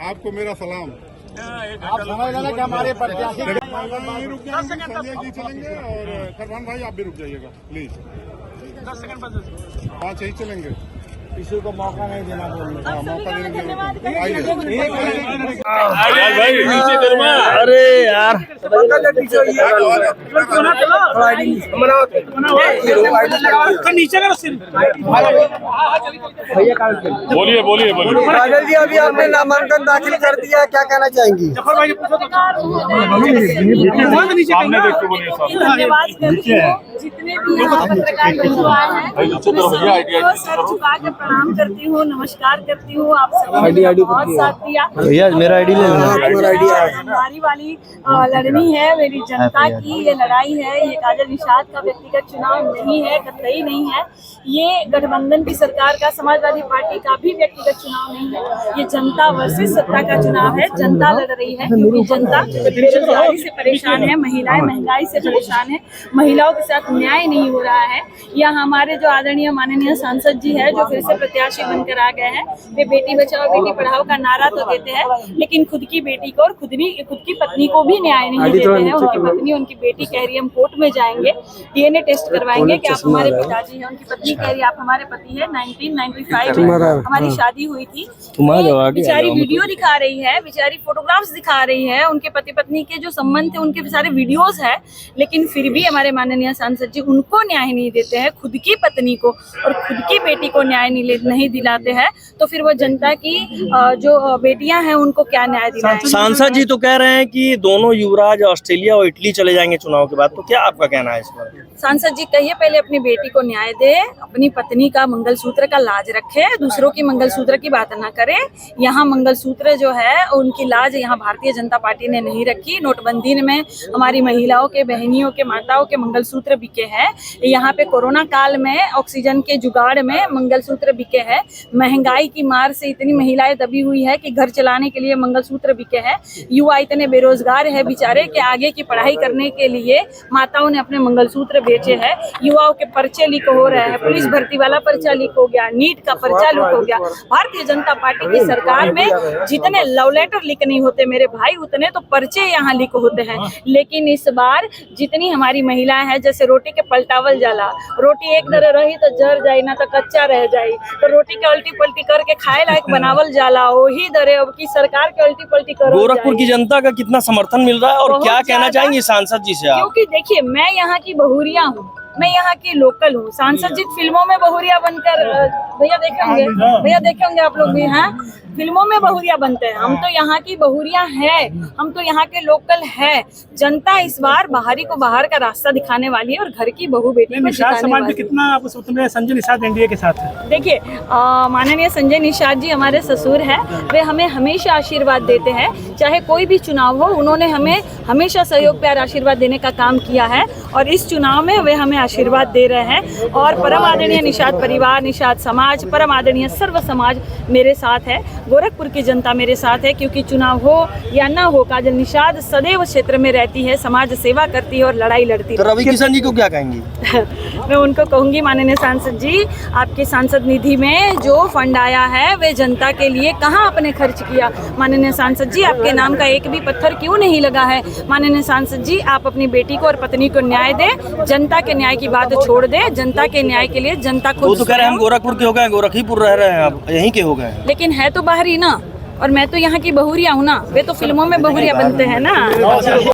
आपको मेरा सलाम। आप समझ लेना कि हमारे प्रत्याशी रुक जाएंगे, संजय जी चलेंगे और फरमान भाई आप भी रुक जाइएगा प्लीज। 10 सेकंड बस। हाँ यही चलेंगे, किसी को मौका नहीं देना बोलने का। मौका देने के लिए आइए। अरे यार नीचे करो सिर। बोलिए बोलिए बोलिए। काजल जी, अभी आपने नामांकन दाखिल कर दिया, क्या कहना चाहेंगी? जफर भाई धन्यवाद करती हूँ जितने भी यहाँ पत्रकार बंधु आए हैं, मैं सर झुका के प्रणाम करती हूँ, नमस्कार करती हूँ। आप सबने बहुत साथ दिया। भैया मेरा आईडी ले लेना। हमारी वाली लड़नी है, मेरी जनता की ये लड़ाई है। ये काजल निषाद का व्यक्तिगत चुनाव नहीं है, कतई नहीं है। ये गठबंधन की सरकार का, समाजवादी पार्टी का भी व्यक्तिगत चुनाव नहीं है। ये जनता वर्सेस सत्ता का चुनाव है। जनता लड़ रही है क्योंकि जनता बेरोजगारी से परेशान है, महिलाएं महंगाई से परेशान है, महिलाओं के साथ न्याय नहीं हो रहा है। या हमारे जो आदरणीय माननीय सांसद जी है, जो फिर से प्रत्याशी बनकर आ गए हैं, वे बेटी बचाओ बेटी पढ़ाओ का नारा तो देते हैं, लेकिन खुद की बेटी को और खुद की पत्नी को भी न्याय नहीं देते हैं। उनकी पत्नी, उनकी बेटी कह रही है हम कोर्ट में जाएंगे, डीएनए टेस्ट करवाएंगे कि आप हमारे पिताजी हैं। उनकी पत्नी कह रही है आप हमारे पति है। 1995 में हमारी शादी हुई थी। बेचारी वीडियो दिखा रही है, बेचारी फोटोग्राफ्स दिखा रही है, उनके पति पत्नी के जो संबंध थे उनके सारे वीडियोस है, लेकिन फिर भी हमारे माननीय सांसद जी उनको न्याय नहीं देते हैं। खुद की पत्नी को और खुद की बेटी को न्याय नहीं दिलाते हैं, तो फिर वो जनता की जो बेटियां हैं उनको क्या न्याय दिलाएंगे? सांसद जी तो कह रहे हैं कि दोनों युवराज ऑस्ट्रेलिया और इटली चले जाएंगे चुनाव के बाद, तो क्या आपका कहना है इस पर? सांसद जी कहिए पहले अपनी बेटी को न्याय दे, अपनी पत्नी का मंगलसूत्र का लाज रखे, दूसरों की मंगलसूत्र की बात ना करे। यहाँ मंगलसूत्र जो है उनकी लाज यहाँ भारतीय जनता पार्टी ने नहीं रखी। नोटबंदी में हमारी महिलाओं के, बहनियों के, माताओं के मंगलसूत्र बिके हैं। यहाँ पे कोरोना काल में ऑक्सीजन के जुगाड़ में मंगलसूत्र बिके हैं। महंगाई की मार से इतनी महिलाएं दबी हुई है कि घर चलाने के लिए मंगलसूत्र बिके हैं। युवा इतने बेरोजगार है बेचारे कि आगे की पढ़ाई करने के लिए माताओं ने अपने मंगलसूत्र बेचे हैं। युवाओं के पर्चे लीक हो रहे हैं, पुलिस भर्ती वाला पर्चा लीक हो गया, नीट का पर्चा लीक हो गया। भारतीय जनता पार्टी की सरकार में जितने लव लेटर लीक नहीं होते मेरे भाई, उतने तो पर्चे यहाँ लीक होते हैं। लेकिन इस बार जितनी हमारी महिलाएं हैं, जैसे रोटी के पलटावल जाला, रोटी एक दर रही तो जर जाई ना तो कच्चा रह जाई, तो रोटी के उल्टी पलटी करके खाए लायक बनावल जाला, वही दरे अब की सरकार के उल्टी पलटी कर। गोरखपुर की जनता का कितना समर्थन मिल रहा है और क्या कहना चाहेंगे सांसद जी से आप? क्योंकि देखिए मैं यहाँ की बहुरिया हूँ, मैं यहाँ की लोकल हूँ। सांसद जी फिल्मों में बहुरिया बनकर भैया देखे होंगे आप लोग भी हैं, फिल्मों में बहुरिया बनते हैं। हम तो यहाँ की बहुरिया है, हम तो यहाँ के लोकल है। जनता इस बार बाहरी को बाहर का रास्ता दिखाने वाली है और घर की बहू बेटी को जिताने वाली है। कितना आप संजय निषाद एनडीए के साथ है? देखिए माननीय संजय निषाद जी हमारे ससुर हैं, वे हमें हमेशा आशीर्वाद देते हैं। चाहे कोई भी चुनाव हो, उन्होंने हमें हमेशा सहयोग प्यार आशीर्वाद देने का काम किया है और इस चुनाव में वे हमें आशीर्वाद दे रहे हैं। और परम आदरणीय निषाद परिवार, निषाद समाज, परम आदरणीय सर्व समाज मेरे साथ है, गोरखपुर की जनता मेरे साथ है। क्योंकि चुनाव हो या ना हो, काजल निषाद सदैव क्षेत्र में रहती है, समाज सेवा करती है और लड़ाई लड़ती है। तो रवि किशन जी को क्या कहेंगी? मैं उनको कहूंगी माननीय सांसद जी, आपकी सांसद निधि में जो फंड आया है वे जनता के लिए कहाँ आपने खर्च किया? माननीय सांसद जी आपके नाम का एक भी पत्थर क्यों नहीं लगा है? माननीय सांसद जी आप अपनी बेटी को और पत्नी को न्याय दे, जनता के न्याय की बात छोड़ दे। जनता के न्याय के लिए जनता को तो कह रहे हैं हम गोरखपुर के हो गए, गोरखीपुर रह रहे हैं, आप यहीं के हो गए। लेकिन है तो बाहरी ना, और मैं तो यहाँ की बहुरिया हूँ ना, वे तो फिल्मों में बहुरिया बनते हैं ना।